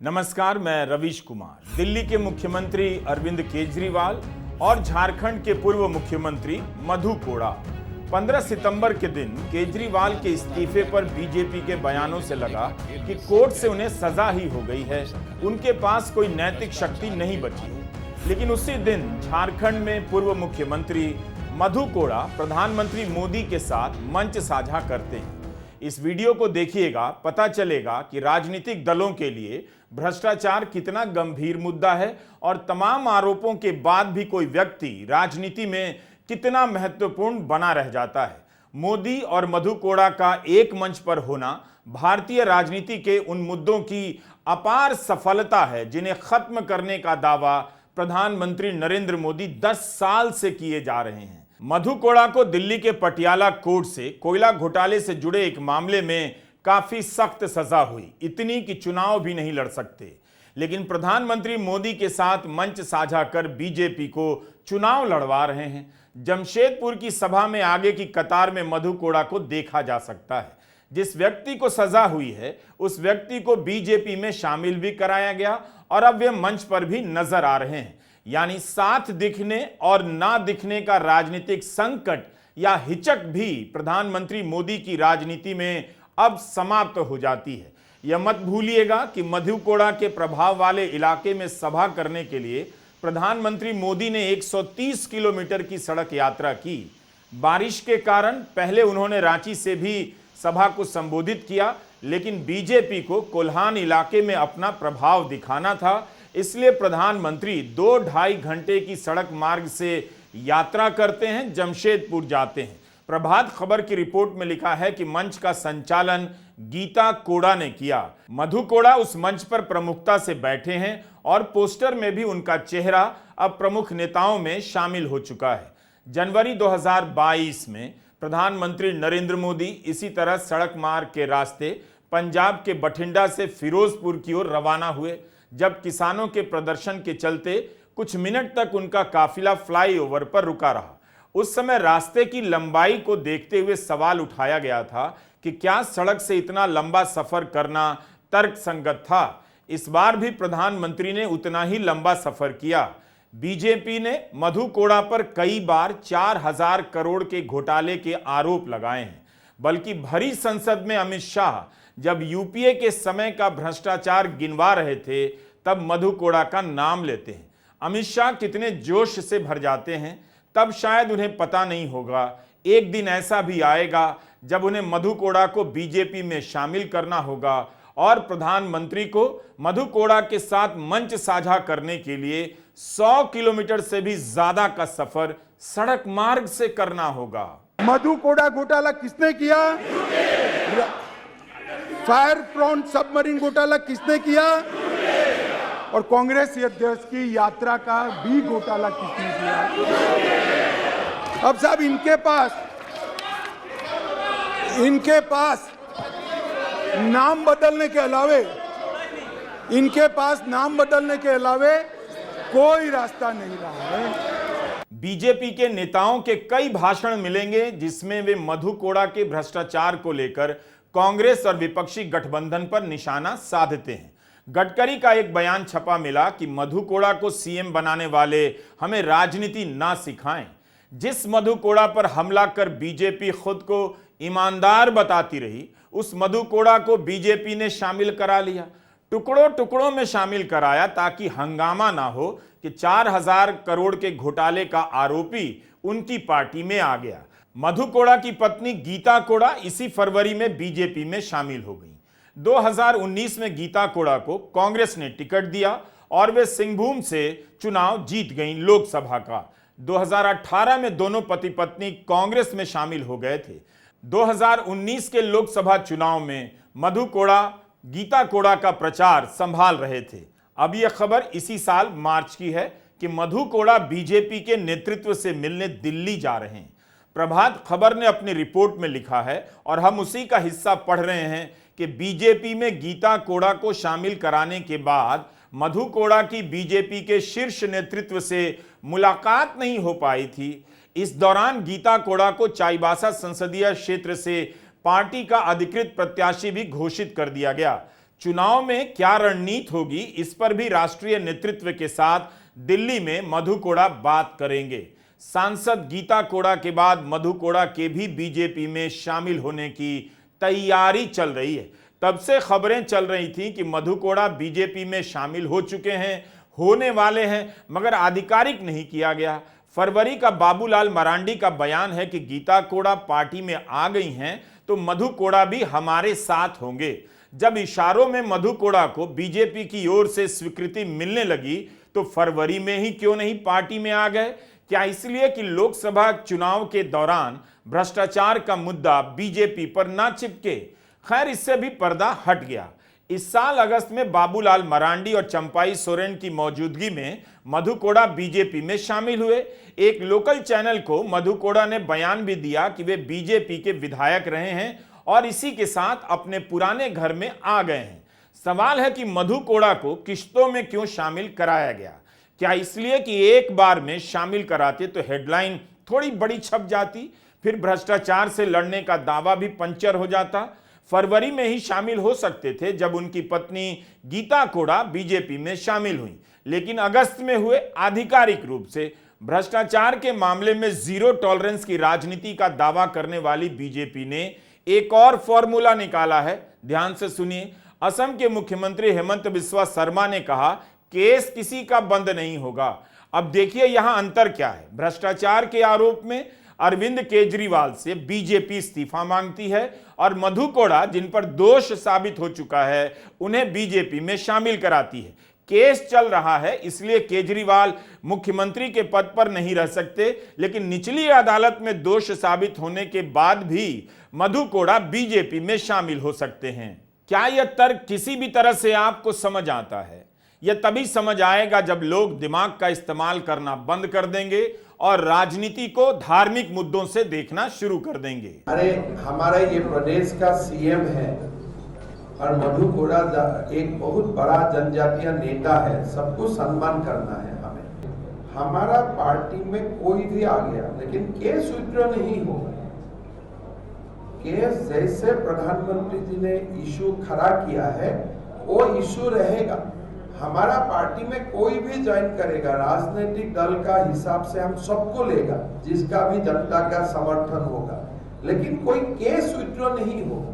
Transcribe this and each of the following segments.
नमस्कार, मैं रवीश कुमार। दिल्ली के मुख्यमंत्री अरविंद केजरीवाल और झारखंड के पूर्व मुख्यमंत्री मधु कोड़ा 15 सितंबर के दिन केजरीवाल के इस्तीफे पर बीजेपी के बयानों से लगा कि कोर्ट से उन्हें सजा ही हो गई है, उनके पास कोई नैतिक शक्ति नहीं बची। लेकिन उसी दिन झारखंड में पूर्व मुख्यमंत्री मधु कोड़ा प्रधानमंत्री मोदी के साथ मंच साझा करते हैं। इस वीडियो को देखिएगा, पता चलेगा कि राजनीतिक दलों के लिए भ्रष्टाचार कितना गंभीर मुद्दा है और तमाम आरोपों के बाद भी कोई व्यक्ति राजनीति में कितना महत्वपूर्ण बना रह जाता है। मोदी और मधु कोड़ा का एक मंच पर होना भारतीय राजनीति के उन मुद्दों की अपार सफलता है जिन्हें खत्म करने का दावा प्रधानमंत्री नरेंद्र मोदी 10 साल से किए जा रहे हैं। मधु कोड़ा को दिल्ली के पटियाला कोर्ट से कोयला घोटाले से जुड़े एक मामले में काफी सख्त सजा हुई, इतनी कि चुनाव भी नहीं लड़ सकते। लेकिन प्रधानमंत्री मोदी के साथ मंच साझा कर बीजेपी को चुनाव लड़वा रहे हैं। जमशेदपुर की सभा में आगे की कतार में मधु कोड़ा को देखा जा सकता है। जिस व्यक्ति को सजा हुई है उस व्यक्ति को बीजेपी में शामिल भी कराया गया और अब वे मंच पर भी नजर आ रहे हैं। यानी साथ दिखने और ना दिखने का राजनीतिक संकट या हिचक भी प्रधानमंत्री मोदी की राजनीति में अब समाप्त हो जाती है। यह मत भूलिएगा कि मधु कोड़ा के प्रभाव वाले इलाके में सभा करने के लिए प्रधानमंत्री मोदी ने 130 किलोमीटर की सड़क यात्रा की। बारिश के कारण पहले उन्होंने रांची से भी सभा को संबोधित किया, लेकिन बीजेपी को कोल्हान इलाके में अपना प्रभाव दिखाना था, इसलिए प्रधानमंत्री 2-2.5 घंटे की सड़क मार्ग से यात्रा करते हैं, जमशेदपुर जाते हैं। प्रभात खबर की रिपोर्ट में लिखा है कि मंच का संचालन गीता कोड़ा ने किया। मधु कोड़ा उस मंच पर प्रमुखता से बैठे हैं और पोस्टर में भी उनका चेहरा अब प्रमुख नेताओं में शामिल हो चुका है। जनवरी 2022 में प्रधानमंत्री नरेंद्र मोदी इसी तरह सड़क मार्ग के रास्ते पंजाब के बठिंडा से फिरोजपुर की ओर रवाना हुए। जब किसानों के प्रदर्शन के चलते कुछ मिनट तक उनका काफिला फ्लाईओवर पर रुका रहा। उस समय रास्ते की लंबाई को देखते हुए सवाल उठाया गया था कि क्या सड़क से इतना लंबा सफर करना तर्कसंगत था। इस बार भी प्रधानमंत्री ने उतना ही लंबा सफर किया। बीजेपी ने मधु कोड़ा पर कई बार 4000 करोड़ के घोटाले के आरोप लगाए हैं। बल्कि भरी संसद में अमित शाह जब यूपीए के समय का भ्रष्टाचार गिनवा रहे थे तब मधु कोड़ा का नाम लेते हैं। अमित शाह कितने जोश से भर जाते हैं तब शायद उन्हें पता नहीं होगा। एक दिन ऐसा भी आएगा जब उन्हें मधु कोड़ा को बीजेपी में शामिल करना होगा और प्रधानमंत्री को मधु कोड़ा के साथ मंच साझा करने के लिए 100 किलोमीटर से भी ज्यादा का सफर सड़क मार्ग से करना होगा। मधु कोड़ा घोटाला किसने किया? फायर प्रॉन सबमरीन घोटाला किसने किया? और कांग्रेस अध्यक्ष की यात्रा का भी घोटाला किसने किया? अब साहब इनके पास नाम बदलने के अलावे कोई रास्ता नहीं रहा है। बीजेपी के नेताओं के कई भाषण मिलेंगे जिसमें वे मधु कोड़ा के भ्रष्टाचार को लेकर कांग्रेस और विपक्षी गठबंधन पर निशाना साधते हैं। गडकरी का एक बयान छपा मिला कि मधु कोड़ा को सीएम बनाने वाले हमें राजनीति ना सिखाएं। जिस मधु कोड़ा पर हमला कर बीजेपी खुद को ईमानदार बताती रही, उस मधु कोड़ा को बीजेपी ने शामिल करा लिया, टुकड़ों टुकड़ों में शामिल कराया ताकि हंगामा ना हो कि 4000 करोड़ के घोटाले का आरोपी उनकी पार्टी में आ गया। मधु कोड़ा की पत्नी गीता कोड़ा इसी फरवरी में बीजेपी में शामिल हो गई। 2019 में गीता कोड़ा को कांग्रेस ने टिकट दिया और वे सिंहभूम से चुनाव जीत गईं लोकसभा का। 2018 में दोनों पति पत्नी कांग्रेस में शामिल हो गए थे। 2019 के लोकसभा चुनाव में मधु कोड़ा गीता कोड़ा का प्रचार संभाल रहे थे। अब यह खबर इसी साल मार्च की है कि मधु कोड़ा बीजेपी के नेतृत्व से मिलने दिल्ली जा रहे हैं। प्रभात खबर ने अपनी रिपोर्ट में लिखा है और हम उसी का हिस्सा पढ़ रहे हैं कि बीजेपी में गीता कोड़ा को शामिल कराने के बाद मधु कोड़ा की बीजेपी के शीर्ष नेतृत्व से मुलाकात नहीं हो पाई थी। इस दौरान गीता कोड़ा को चाईबासा संसदीय क्षेत्र से पार्टी का अधिकृत प्रत्याशी भी घोषित कर दिया गया। चुनाव में क्या रणनीति होगी, इस पर भी राष्ट्रीय नेतृत्व के साथ दिल्ली में मधु कोड़ा बात करेंगे। सांसद गीता कोड़ा के बाद मधु कोड़ा के भी बीजेपी में शामिल होने की तैयारी चल रही है। तब से खबरें चल रही थी कि मधु कोड़ा बीजेपी में शामिल हो चुके हैं, होने वाले हैं, मगर आधिकारिक नहीं किया गया। फरवरी का बाबूलाल मरांडी का बयान है कि गीता कोड़ा पार्टी में आ गई हैं तो मधु कोड़ा भी हमारे साथ होंगे। जब इशारों में मधु कोड़ा को बीजेपी की ओर से स्वीकृति मिलने लगी तो फरवरी में ही क्यों नहीं पार्टी में आ गए? क्या इसलिए कि लोकसभा चुनाव के दौरान भ्रष्टाचार का मुद्दा बीजेपी पर ना चिपके? खैर, इससे भी पर्दा हट गया। इस साल अगस्त में बाबूलाल मरांडी और चंपाई सोरेन की मौजूदगी में मधु कोड़ा बीजेपी में शामिल हुए। एक लोकल चैनल को मधु कोड़ा ने बयान भी दिया कि वे बीजेपी के विधायक रहे हैं और इसी के साथ अपने पुराने घर में आ गए हैं। सवाल है कि मधु कोड़ा को किश्तों में क्यों शामिल कराया गया? क्या इसलिए कि एक बार में शामिल कराते तो हेडलाइन थोड़ी बड़ी छप जाती, फिर भ्रष्टाचार से लड़ने का दावा भी पंचर हो जाता? फरवरी में ही शामिल हो सकते थे जब उनकी पत्नी गीता कोड़ा बीजेपी में शामिल हुई, लेकिन अगस्त में हुए आधिकारिक रूप से। भ्रष्टाचार के मामले में जीरो टॉलरेंस की राजनीति का दावा करने वाली बीजेपी ने एक और फॉर्मूला निकाला है। ध्यान से सुनिए। असम के मुख्यमंत्री हेमंत बिस्वा शर्मा ने कहा, केस किसी का बंद नहीं होगा। अब देखिए यहां अंतर क्या है। भ्रष्टाचार के आरोप में अरविंद केजरीवाल से बीजेपी इस्तीफा मांगती है और मधु कोड़ा, जिन पर दोष साबित हो चुका है, उन्हें बीजेपी में शामिल कराती है। केस चल रहा है, इसलिए केजरीवाल मुख्यमंत्री के पद पर नहीं रह सकते, लेकिन निचली अदालत में दोष साबित होने के बाद भी मधु कोड़ा बीजेपी में शामिल हो सकते हैं। क्या यह तर्क किसी भी तरह से आपको समझ आता है? यह तभी समझ आएगा जब लोग दिमाग का इस्तेमाल करना बंद कर देंगे और राजनीति को धार्मिक मुद्दों से देखना शुरू कर देंगे। अरे हमारा ये प्रदेश का सीएम है और मधु कोड़ा एक बहुत बड़ा जनजातीय नेता है, सबको सम्मान करना है हमें। हमारा पार्टी में कोई भी आ गया, लेकिन केस विड्रॉ नहीं होगा। केस जैसे प्रधानमंत्री जी ने इशू खड़ा किया है वो इशू रहेगा। हमारा पार्टी में कोई भी ज्वाइन करेगा, राजनीतिक दल का हिसाब से हम सबको लेगा, जिसका भी जनता का समर्थन होगा, लेकिन कोई केस विड्रॉ नहीं होगा,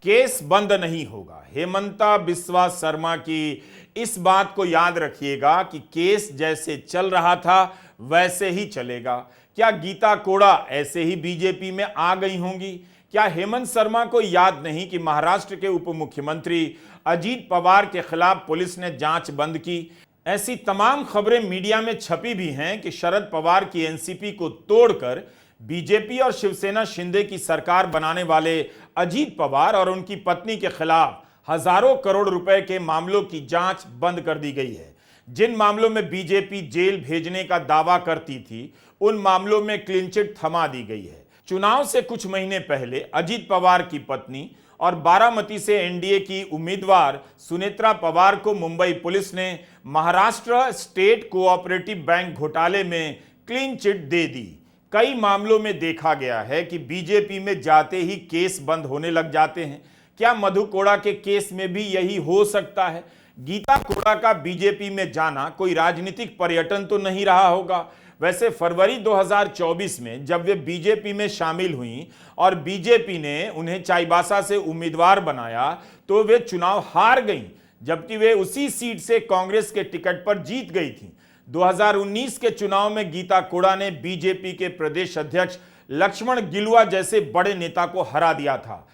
केस बंद नहीं होगा। हेमंता बिस्वा शर्मा की इस बात को याद रखिएगा कि केस जैसे चल रहा था वैसे ही चलेगा। क्या गीता कोड़ा ऐसे ही बीजेपी में आ गई होंगी? क्या हेमंत शर्मा को याद नहीं कि महाराष्ट्र के उप मुख्यमंत्री अजीत पवार के खिलाफ पुलिस ने जांच बंद की? ऐसी तमाम खबरें मीडिया में छपी भी हैं कि शरद पवार की एनसीपी को तोड़कर बीजेपी और शिवसेना शिंदे की सरकार बनाने वाले अजीत पवार और उनकी पत्नी के खिलाफ हजारों करोड़ रुपए के मामलों की जांच बंद कर दी गई है। जिन मामलों में बीजेपी जेल भेजने का दावा करती थी, उन मामलों में क्लीन चिट थमा दी गई है। चुनाव से कुछ महीने पहले अजीत पवार की पत्नी और बारामती से एनडीए की उम्मीदवार सुनेत्रा पवार को मुंबई पुलिस ने महाराष्ट्र स्टेट कोऑपरेटिव बैंक घोटाले में क्लीन चिट दे दी। कई मामलों में देखा गया है कि बीजेपी में जाते ही केस बंद होने लग जाते हैं। क्या मधु कोड़ा के केस में भी यही हो सकता है? गीता कोड़ा का बीजेपी में जाना कोई राजनीतिक पर्यटन तो नहीं रहा होगा। वैसे फरवरी 2024 में जब वे बीजेपी में शामिल हुई और बीजेपी ने उन्हें चाईबासा से उम्मीदवार बनाया तो वे चुनाव हार गईं, जबकि वे उसी सीट से कांग्रेस के टिकट पर जीत गई थीं। 2019 के चुनाव में गीता कोड़ा ने बीजेपी के प्रदेश अध्यक्ष लक्ष्मण गिलुआ जैसे बड़े नेता को हरा दिया था।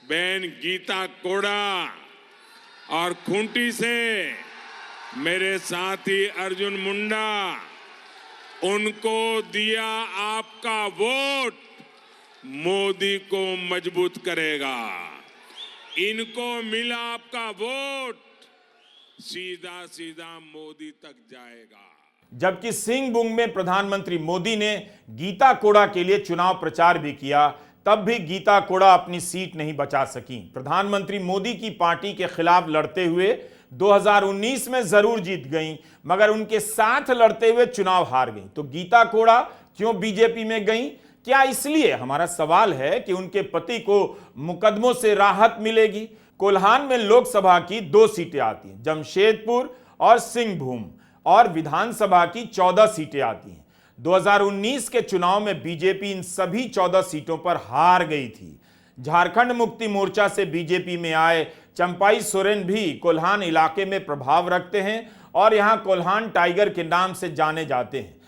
बहन गीता कोड़ा और खूंटी से मेरे साथी अर्जुन मुंडा, उनको दिया आपका वोट मोदी को मजबूत करेगा। इनको मिला आपका वोट सीधा सीधा मोदी तक जाएगा। जबकि सिंहभूम में प्रधानमंत्री मोदी ने गीता कोड़ा के लिए चुनाव प्रचार भी किया, तब भी गीता कोड़ा अपनी सीट नहीं बचा सकी। प्रधानमंत्री मोदी की पार्टी के खिलाफ लड़ते हुए 2019 में जरूर जीत गईं, मगर उनके साथ लड़ते हुए चुनाव हार गईं। तो गीता कोड़ा क्यों बीजेपी में गईं? क्या इसलिए? हमारा सवाल है कि उनके पति को मुकदमों से राहत मिलेगी। कोल्हान में लोकसभा की 2 सीटें आती हैं, जमशेदपुर और सिंहभूम, और विधानसभा की 14 सीटें आती हैं। 2019 के चुनाव में बीजेपी इन सभी 14 सीटों पर हार गई थी। झारखंड मुक्ति मोर्चा से बीजेपी में आए चंपाई सोरेन भी कोल्हान इलाके में प्रभाव रखते हैं और यहां कोल्हान टाइगर के नाम से जाने जाते हैं।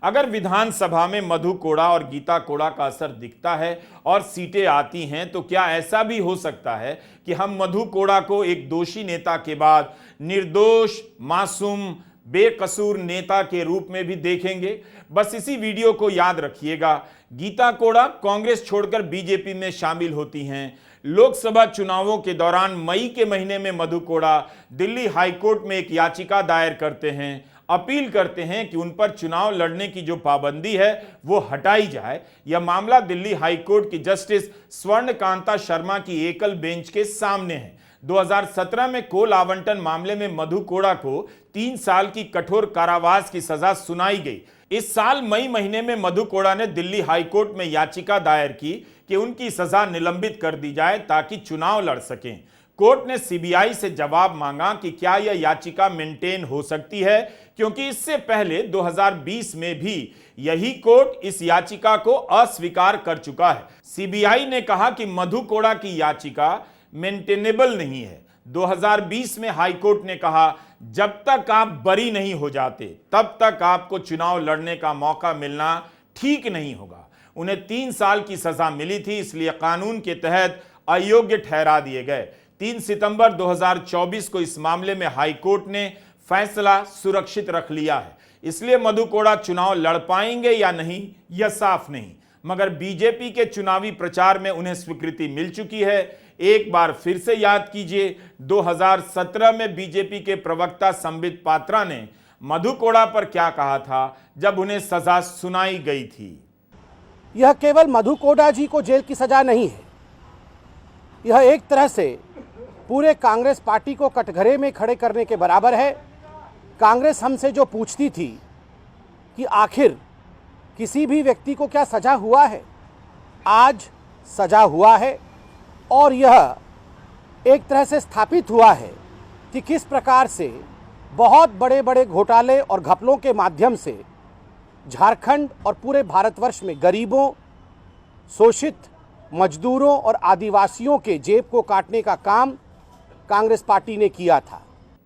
अगर विधानसभा में मधु कोड़ा और गीता कोड़ा का असर दिखता है और सीटें आती हैं, तो क्या ऐसा भी हो सकता है कि हम मधु कोड़ा को एक दोषी नेता के बाद निर्दोष, मासूम, बेकसूर नेता के रूप में भी देखेंगे? बस इसी वीडियो को याद रखिएगा। गीता कोड़ा कांग्रेस छोड़कर बीजेपी में शामिल होती हैं। लोकसभा चुनावों के दौरान मई के महीने में मधु कोड़ा दिल्ली हाईकोर्ट में एक याचिका दायर करते हैं, अपील करते हैं कि उन पर चुनाव लड़ने की जो पाबंदी है वो हटाई जाए। यह मामला दिल्ली हाईकोर्ट की जस्टिस स्वर्णकांता शर्मा की एकल बेंच के सामने है। 2017 में कोल आवंटन मामले में मधु कोड़ा को 3 साल की कठोर कारावास की सजा सुनाई गई। इस साल मई महीने में मधु कोड़ा ने दिल्ली हाईकोर्ट में याचिका दायर की कि उनकी सजा निलंबित कर दी जाए ताकि चुनाव लड़ सकें। कोर्ट ने सीबीआई से जवाब मांगा कि क्या यह याचिका मेंटेन हो सकती है, क्योंकि इससे पहले 2020 में भी यही कोर्ट इस याचिका को अस्वीकार कर चुका है। सीबीआई ने कहा कि मधु कोड़ा की याचिका मेंटेनेबल नहीं है। 2020 में हाईकोर्ट ने कहा, जब तक आप बरी नहीं हो जाते तब तक आपको चुनाव लड़ने का मौका मिलना ठीक नहीं होगा। उन्हें 3 साल की सजा मिली थी, इसलिए कानून के तहत अयोग्य ठहरा दिए गए। 3 सितंबर 2024 को इस मामले में हाईकोर्ट ने फैसला सुरक्षित रख लिया है, इसलिए मधु कोड़ा चुनाव लड़ पाएंगे या नहीं यह साफ नहीं, मगर बीजेपी के चुनावी प्रचार में उन्हें स्वीकृति मिल चुकी है। एक बार फिर से याद कीजिए, 2017 में बीजेपी के प्रवक्ता संबित पात्रा ने मधु कोड़ा पर क्या कहा था जब उन्हें सजा सुनाई गई थी। यह केवल मधु कोड़ा जी को जेल की सजा नहीं है, यह एक तरह से पूरे कांग्रेस पार्टी को कटघरे में खड़े करने के बराबर है। कांग्रेस हमसे जो पूछती थी कि आखिर किसी भी व्यक्ति को क्या सजा हुआ है, आज सजा हुआ है और यह एक तरह से स्थापित हुआ है कि किस प्रकार से बहुत बड़े बड़े घोटाले और घपलों के माध्यम से झारखंड और पूरे भारतवर्ष में गरीबों, शोषित मजदूरों और आदिवासियों के जेब को काटने का काम कांग्रेस पार्टी ने किया था।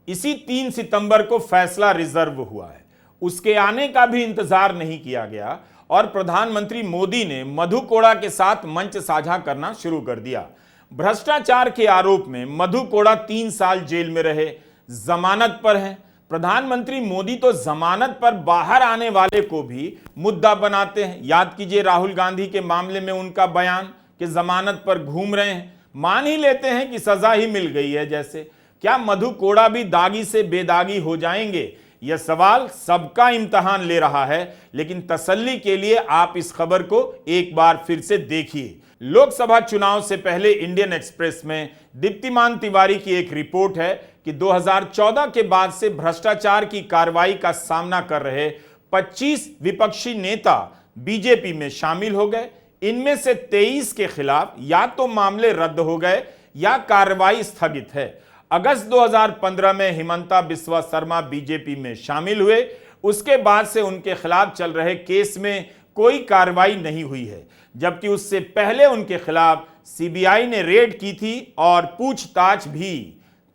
इसी 3 सितंबर को फैसला रिजर्व हुआ है, उसके आने का भी इंतजार नहीं किया गया और प्रधानमंत्री मोदी ने मधु कोड़ा के साथ मंच साझा करना शुरू कर दिया। भ्रष्टाचार के आरोप में मधु कोड़ा 3 साल जेल में रहे, जमानत पर हैं। प्रधानमंत्री मोदी तो जमानत पर बाहर आने वाले को भी मुद्दा बनाते हैं। याद कीजिए राहुल गांधी के मामले में उनका बयान कि जमानत पर घूम रहे हैं, मान ही लेते हैं कि सजा ही मिल गई है जैसे। क्या मधु कोड़ा भी दागी से बेदागी हो जाएंगे? यह सवाल सबका इम्तिहान ले रहा है, लेकिन तसल्ली के लिए आप इस खबर को एक बार फिर से देखिए। लोकसभा चुनाव से पहले इंडियन एक्सप्रेस में दीप्तिमान तिवारी की एक रिपोर्ट है कि 2014 के बाद से भ्रष्टाचार की कार्रवाई का सामना कर रहे 25 विपक्षी नेता बीजेपी में शामिल हो गए। इनमें से 23 के खिलाफ या तो मामले रद्द हो गए या कार्रवाई स्थगित है। अगस्त 2015 में हिमंता बिस्वा शर्मा बीजेपी में शामिल हुए, उसके बाद से उनके खिलाफ चल रहे केस में कोई कार्रवाई नहीं हुई है, जबकि उससे पहले उनके खिलाफ सीबीआई ने रेड की थी और पूछताछ भी।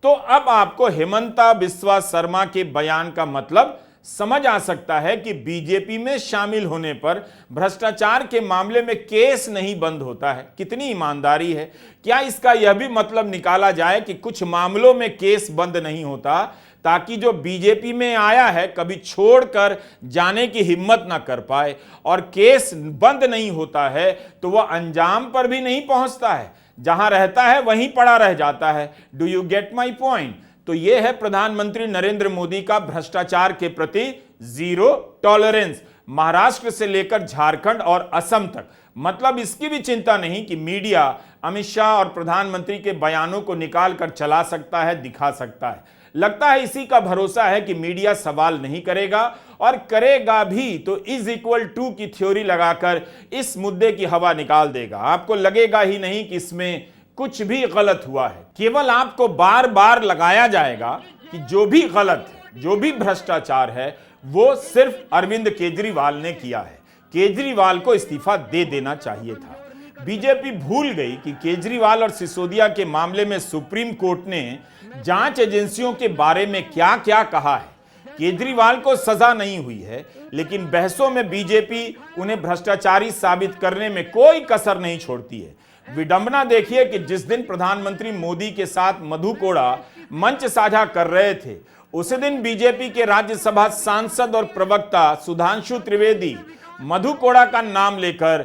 तो अब आपको हिमंता बिस्वा शर्मा के बयान का मतलब समझ आ सकता है कि बीजेपी में शामिल होने पर भ्रष्टाचार के मामले में केस नहीं बंद होता है। कितनी ईमानदारी है। क्या इसका यह भी मतलब निकाला जाए कि कुछ मामलों में केस बंद नहीं होता ताकि जो बीजेपी में आया है कभी छोड़कर जाने की हिम्मत ना कर पाए, और केस बंद नहीं होता है तो वह अंजाम पर भी नहीं पहुंचता है, जहां रहता है वहीं पड़ा रह जाता है। Do you get my point? तो यह है प्रधानमंत्री नरेंद्र मोदी का भ्रष्टाचार के प्रति जीरो टॉलरेंस, महाराष्ट्र से लेकर झारखंड और असम तक। मतलब इसकी भी चिंता नहीं कि मीडिया अमित शाह और प्रधानमंत्री के बयानों को निकाल कर चला सकता है, दिखा सकता है। लगता है इसी का भरोसा है कि मीडिया सवाल नहीं करेगा, और करेगा भी तो इज इक्वल टू की थ्योरी लगाकर इस मुद्दे की हवा निकाल देगा। आपको लगेगा ही नहीं कि इसमें कुछ भी गलत हुआ है। केवल आपको बार बार लगाया जाएगा कि जो भी गलत है, जो भी भ्रष्टाचार है, वो सिर्फ अरविंद केजरीवाल ने किया है। केजरीवाल को इस्तीफा दे देना चाहिए था। बीजेपी भूल गई कि केजरीवाल और सिसोदिया के मामले में सुप्रीम कोर्ट ने जांच एजेंसियों के बारे में क्या क्या कहा है। केजरीवाल को सजा नहीं हुई है, लेकिन बहसों में बीजेपी उन्हें भ्रष्टाचारी साबित करने में कोई कसर नहीं छोड़ती है। विडंबना देखिए कि जिस दिन प्रधानमंत्री मोदी के साथ मधु कोड़ा मंच साझा कर रहे थे, उसी दिन बीजेपी के राज्यसभा सांसद और प्रवक्ता सुधांशु त्रिवेदी मधु कोड़ा का नाम लेकर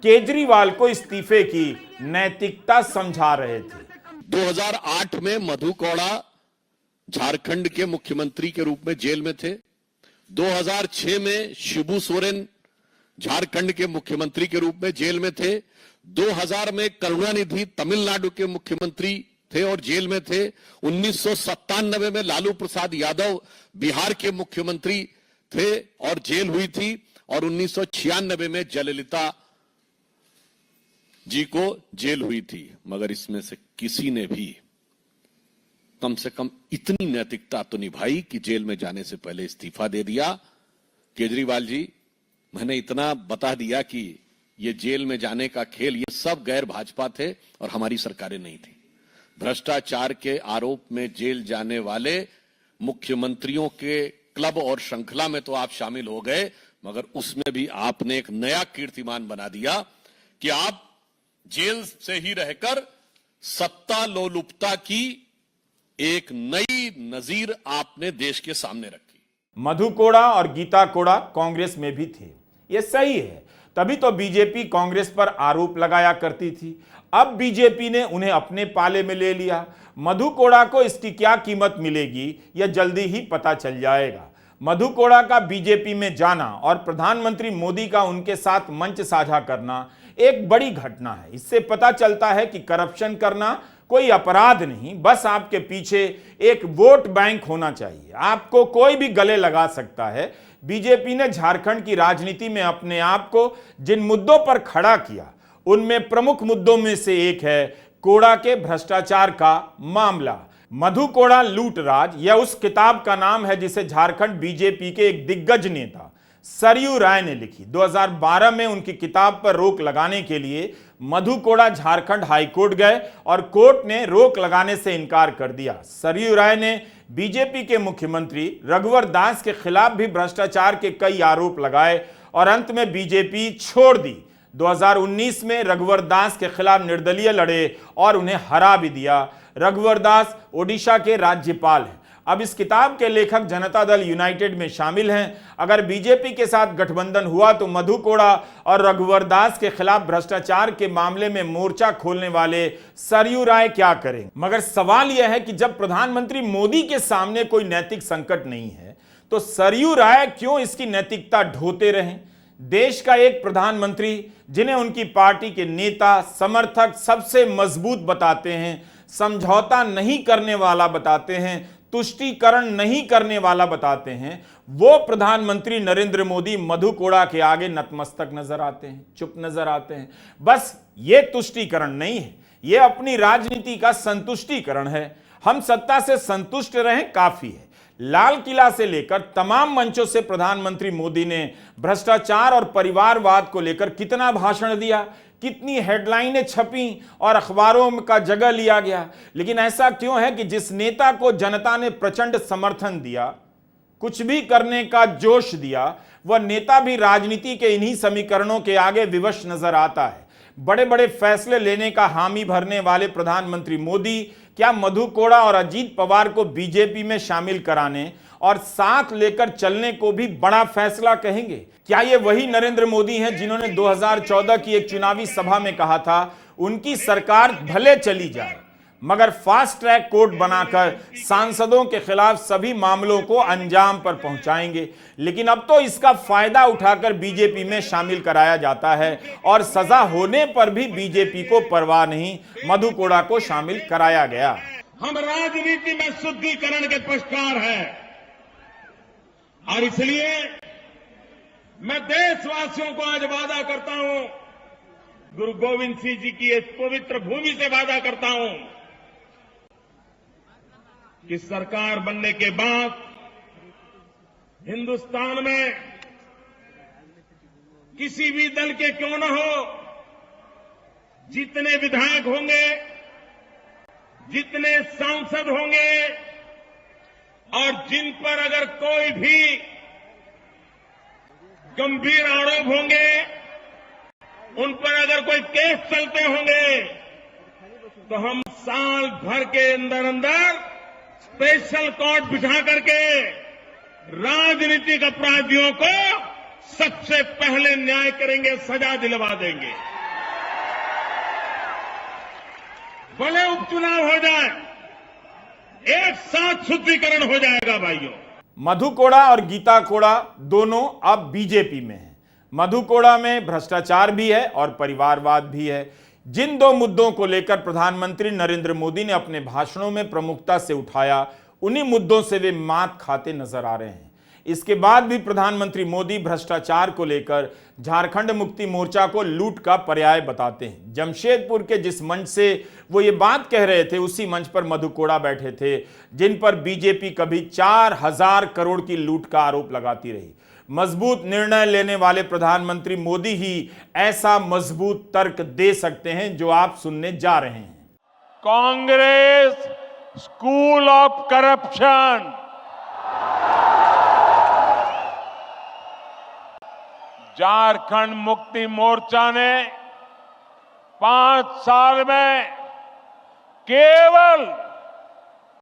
केजरीवाल को इस्तीफे की नैतिकता समझा रहे थे। 2008 में मधु कोड़ा झारखंड के मुख्यमंत्री के रूप में जेल में थे। 2006 में शिबू सोरेन झारखंड के मुख्यमंत्री के रूप में जेल में थे। 2000 में करुणानिधि तमिलनाडु के मुख्यमंत्री थे और जेल में थे। 1997 में लालू प्रसाद यादव बिहार के मुख्यमंत्री थे और जेल हुई थी। और 1996 में जयललिता जी को जेल हुई थी। मगर इसमें से किसी ने भी कम से कम इतनी नैतिकता तो निभाई कि जेल में जाने से पहले इस्तीफा दे दिया। केजरीवाल जी, मैंने इतना बता दिया कि ये जेल में जाने का खेल, ये सब गैर भाजपा थे और हमारी सरकारें नहीं थी। भ्रष्टाचार के आरोप में जेल जाने वाले मुख्यमंत्रियों के क्लब और श्रृंखला में तो आप शामिल हो गए, मगर उसमें भी आपने एक नया कीर्तिमान बना दिया कि आप जेल से ही रहकर सत्ता लोलुपता की एक नई नजीर आपने देश के सामने रखी। मधु कोड़ा और गीता कोड़ा कांग्रेस में भी थे, यह सही है। तभी तो बीजेपी कांग्रेस पर आरोप लगाया करती थी। अब बीजेपी ने उन्हें अपने पाले में ले लिया। मधु कोड़ा को इसकी क्या कीमत मिलेगी, यह जल्दी ही पता चल जाएगा। मधु कोड़ा का बीजेपी में जाना और प्रधानमंत्री मोदी का उनके साथ मंच साझा करना एक बड़ी घटना है। इससे पता चलता है कि करप्शन करना कोई अपराध नहीं, बस आपके पीछे एक वोट बैंक होना चाहिए। आपको कोई भी गले लगा सकता है। बीजेपी ने झारखंड की राजनीति में अपने आप को जिन मुद्दों पर खड़ा किया, उनमें प्रमुख मुद्दों में से एक है कोड़ा के भ्रष्टाचार का मामला। मधु कोड़ा लूटराज, यह उस किताब का नाम है जिसे झारखंड बीजेपी के एक दिग्गज नेता सरयू राय ने लिखी। 2012 में उनकी किताब पर रोक लगाने के लिए मधु कोड़ा झारखंड हाईकोर्ट गए और कोर्ट ने रोक लगाने से इनकार कर दिया। सरयू राय ने बीजेपी के मुख्यमंत्री रघुवर दास के खिलाफ भी भ्रष्टाचार के कई आरोप लगाए और अंत में बीजेपी छोड़ दी। 2019 में रघुवर दास के खिलाफ निर्दलीय लड़े और उन्हें हरा भी दिया। रघुवर दास ओडिशा के राज्यपाल हैं। अब इस किताब के लेखक जनता दल यूनाइटेड में शामिल हैं। अगर बीजेपी के साथ गठबंधन हुआ तो मधु कोड़ा और रघुवर दास के खिलाफ भ्रष्टाचार के मामले में मोर्चा खोलने वाले सरयू राय क्या करेंगे? मगर सवाल यह है कि जब प्रधानमंत्री मोदी के सामने कोई नैतिक संकट नहीं है, तो सरयू राय क्यों इसकी नैतिकता ढोते रहें? देश का एक प्रधानमंत्री जिन्हें उनकी पार्टी के नेता समर्थक सबसे मजबूत बताते हैं, समझौता नहीं करने वाला बताते हैं, तुष्टीकरण नहीं करने वाला बताते हैं, वो प्रधानमंत्री नरेंद्र मोदी मधु कोड़ा के आगे नतमस्तक नजर आते हैं, चुप नजर आते हैं। बस ये तुष्टीकरण नहीं है, ये अपनी राजनीति का संतुष्टीकरण है। हम सत्ता से संतुष्ट रहें काफी है। लाल किला से लेकर तमाम मंचों से प्रधानमंत्री मोदी ने भ्रष्टाचार और परिवारवाद को लेकर कितना भाषण दिया, कितनी हेडलाइनें छपी और अखबारों का जगह लिया गया। लेकिन ऐसा क्यों है कि जिस नेता को जनता ने प्रचंड समर्थन दिया, कुछ भी करने का जोश दिया, वह नेता भी राजनीति के इन्हीं समीकरणों के आगे विवश नजर आता है। बड़े बड़े फैसले लेने का हामी भरने वाले प्रधानमंत्री मोदी क्या मधु कोड़ा और अजीत पवार को बीजेपी में शामिल कराने और साथ लेकर चलने को भी बड़ा फैसला कहेंगे? क्या ये वही नरेंद्र मोदी हैं जिन्होंने 2014 की एक चुनावी सभा में कहा था उनकी सरकार भले चली जाए मगर फास्ट ट्रैक कोर्ट बनाकर सांसदों के खिलाफ सभी मामलों को अंजाम पर पहुंचाएंगे? लेकिन अब तो इसका फायदा उठाकर बीजेपी में शामिल कराया जाता है और सजा होने पर भी बीजेपी को परवाह नहीं, मधु कोड़ा को शामिल कराया गया। हम राजनीति में शुद्धिकरण के पक्षकार हैं और इसलिए मैं देशवासियों को आज वादा करता हूं, गुरु गोविंद सिंह जी की इस पवित्र भूमि से वादा करता हूं कि सरकार बनने के बाद हिंदुस्तान में किसी भी दल के क्यों न हो, जितने विधायक होंगे, जितने सांसद होंगे और जिन पर अगर कोई भी गंभीर आरोप होंगे, उन पर अगर कोई केस चलते होंगे, तो हम साल भर के अंदर अंदर स्पेशल कोर्ट बिठा करके राजनीतिक अपराधियों को सबसे पहले न्याय करेंगे, सजा दिलवा देंगे। भले उपचुनाव हो जाए, एक साथ शुद्धिकरण हो जाएगा भाइयों। मधु कोड़ा और गीता कोड़ा दोनों अब बीजेपी में हैं। मधु कोड़ा में भ्रष्टाचार भी है और परिवारवाद भी है। जिन दो मुद्दों को लेकर प्रधानमंत्री नरेंद्र मोदी ने अपने भाषणों में प्रमुखता से उठाया, उन्हीं मुद्दों से वे मात खाते नजर आ रहे हैं। इसके बाद भी प्रधानमंत्री मोदी भ्रष्टाचार को लेकर झारखंड मुक्ति मोर्चा को लूट का पर्याय बताते हैं। जमशेदपुर के जिस मंच से वो ये बात कह रहे थे, उसी मंच पर मधु कोड़ा बैठे थे, जिन पर बीजेपी कभी 4000 करोड़ की लूट का आरोप लगाती रही। मजबूत निर्णय लेने वाले प्रधानमंत्री मोदी ही ऐसा मजबूत तर्क दे सकते हैं जो आप सुनने जा रहे हैं। Congress school of corruption, Jharkhand Mukti Morcha ने 5 साल में केवल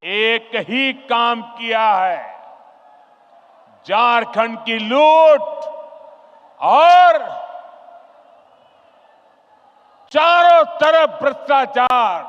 एक ही काम किया है, झारखंड की लूट और चारों तरफ भ्रष्टाचार।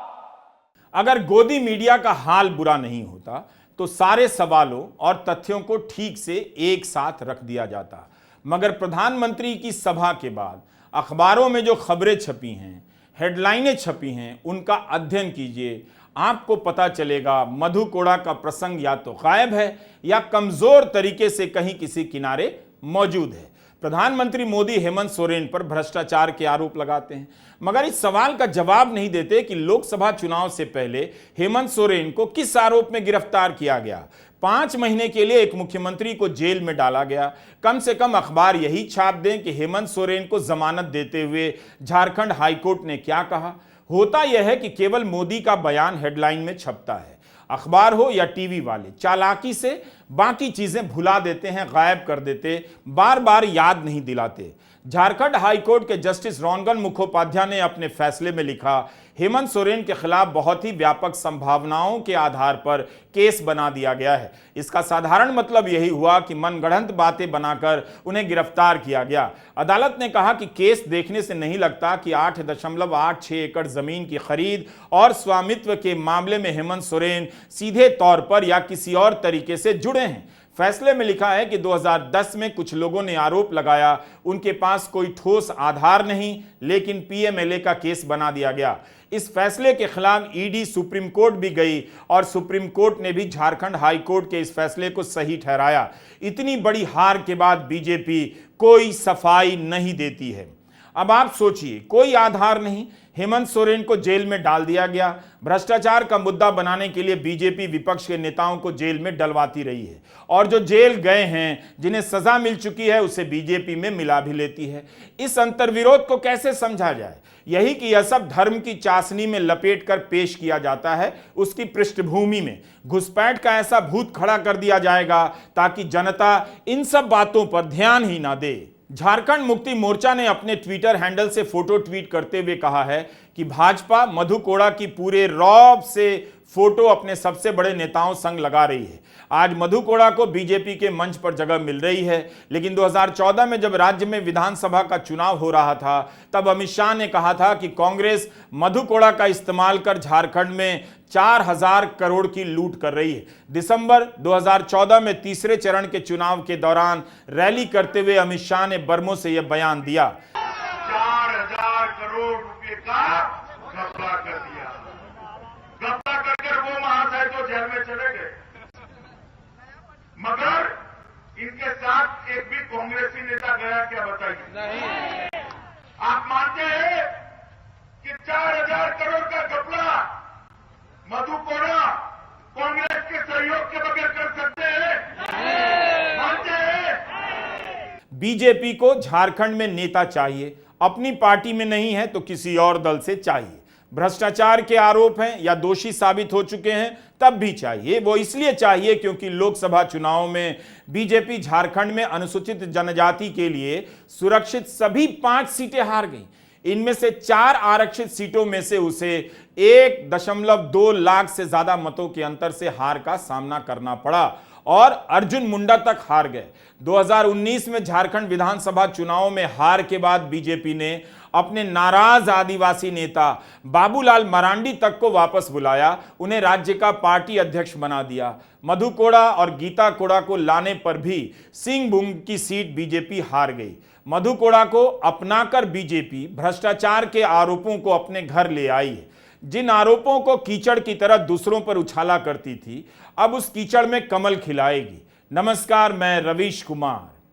अगर गोदी मीडिया का हाल बुरा नहीं होता तो सारे सवालों और तथ्यों को ठीक से एक साथ रख दिया जाता, मगर प्रधानमंत्री की सभा के बाद अखबारों में जो खबरें छपी हैं, हेडलाइनें छपी हैं, उनका अध्ययन कीजिए। आपको पता चलेगा मधु कोड़ा का प्रसंग या तो गायब है या कमजोर तरीके से कहीं किसी किनारे मौजूद है। प्रधानमंत्री मोदी हेमंत सोरेन पर भ्रष्टाचार के आरोप लगाते हैं, मगर इस सवाल का जवाब नहीं देते कि लोकसभा चुनाव से पहले हेमंत सोरेन को किस आरोप में गिरफ्तार किया गया। 5 महीने के लिए एक मुख्यमंत्री को जेल में डाला गया। कम से कम अखबार यही छाप दें कि हेमंत सोरेन को जमानत देते हुए झारखंड हाईकोर्ट ने क्या कहा। होता यह है कि केवल मोदी का बयान हेडलाइन में छपता है। अखबार हो या टीवी वाले चालाकी से बाकी चीजें भुला देते हैं, गायब कर देते, बार बार याद नहीं दिलाते। झारखंड हाईकोर्ट के जस्टिस रॉनगन मुखोपाध्याय ने अपने फैसले में लिखा, हेमंत सोरेन के खिलाफ बहुत ही व्यापक संभावनाओं के आधार पर केस बना दिया गया है। इसका साधारण मतलब यही हुआ कि मनगढ़ंत बातें बनाकर उन्हें गिरफ्तार किया गया। अदालत ने कहा कि केस देखने से नहीं लगता कि 8.86 एकड़ जमीन की खरीद और स्वामित्व के मामले में हेमंत सोरेन सीधे तौर पर या किसी और तरीके से जुड़े हैं। फैसले में लिखा है कि 2010 में कुछ लोगों ने आरोप लगाया, उनके पास कोई ठोस आधार नहीं, लेकिन पीएमएलए का केस बना दिया गया। इस फैसले के खिलाफ ईडी सुप्रीम कोर्ट भी गई और सुप्रीम कोर्ट ने भी झारखंड हाई कोर्ट के इस फैसले को सही ठहराया। इतनी बड़ी हार के बाद बीजेपी कोई सफाई नहीं देती है। अब आप सोचिए, कोई आधार नहीं, हेमंत सोरेन को जेल में डाल दिया गया। भ्रष्टाचार का मुद्दा बनाने के लिए बीजेपी विपक्ष के नेताओं को जेल में डलवाती रही है, और जो जेल गए हैं, जिन्हें सजा मिल चुकी है, उसे बीजेपी में मिला भी लेती है। इस अंतर्विरोध को कैसे समझा जाए? यही कि यह सब धर्म की चाशनी में लपेटकर पेश किया जाता है। उसकी पृष्ठभूमि में घुसपैठ का ऐसा भूत खड़ा कर दिया जाएगा ताकि जनता इन सब बातों पर ध्यान ही ना दे। झारखंड मुक्ति मोर्चा ने अपने ट्विटर हैंडल से फोटो ट्वीट करते हुए कहा है कि भाजपा मधु कोड़ा की पूरे रौब से फोटो अपने सबसे बड़े नेताओं संग लगा रही है। आज मधु कोड़ा को बीजेपी के मंच पर जगह मिल रही है, लेकिन 2014 में जब राज्य में विधानसभा का चुनाव हो रहा था, तब अमित शाह ने कहा था कि कांग्रेस मधु कोड़ा का इस्तेमाल कर झारखंड में 4000 करोड़ की लूट कर रही है। दिसंबर 2014 में तीसरे चरण के चुनाव के दौरान रैली करते हुए अमित शाह ने बर्मों से यह बयान दिया, 4000 करोड़ रुपए का घपला कर दिया। घपला करके वो महाशय तो जेल में चले गए, मगर इनके साथ एक भी कांग्रेसी नेता गया क्या? बताइए। नहीं। आप मानते हैं 4,000 करोड़ का घपला मधु कोड़ा कांग्रेस के सहयोग के बगैर कर सकते हैं? मानते हैं? बीजेपी को झारखंड में नेता चाहिए, अपनी पार्टी में नहीं है तो किसी और दल से चाहिए। भ्रष्टाचार के आरोप हैं या दोषी साबित हो चुके हैं तब भी चाहिए। वो इसलिए चाहिए क्योंकि लोकसभा चुनाव में बीजेपी झारखंड में अनुसूचित जनजाति के लिए सुरक्षित सभी 5 सीटें हार गई। इनमें से 4 आरक्षित सीटों में से उसे 1.2 लाख से ज्यादा मतों के अंतर से हार का सामना करना पड़ा और अर्जुन मुंडा तक हार गए। 2019 में झारखंड विधानसभा चुनाव में हार के बाद बीजेपी ने अपने नाराज आदिवासी नेता बाबूलाल मरांडी तक को वापस बुलाया, उन्हें राज्य का पार्टी अध्यक्ष बना दिया। मधु कोड़ा और गीता कोड़ा को लाने पर भी सिंहभूम की सीट बीजेपी हार गई। मधु कोड़ा को अपनाकर बीजेपी भ्रष्टाचार के आरोपों को अपने घर ले आई है। जिन आरोपों को कीचड़ की तरह दूसरों पर उछाला करती थी, अब उस कीचड़ में कमल खिलाएगी। नमस्कार, मैं रवीश कुमार।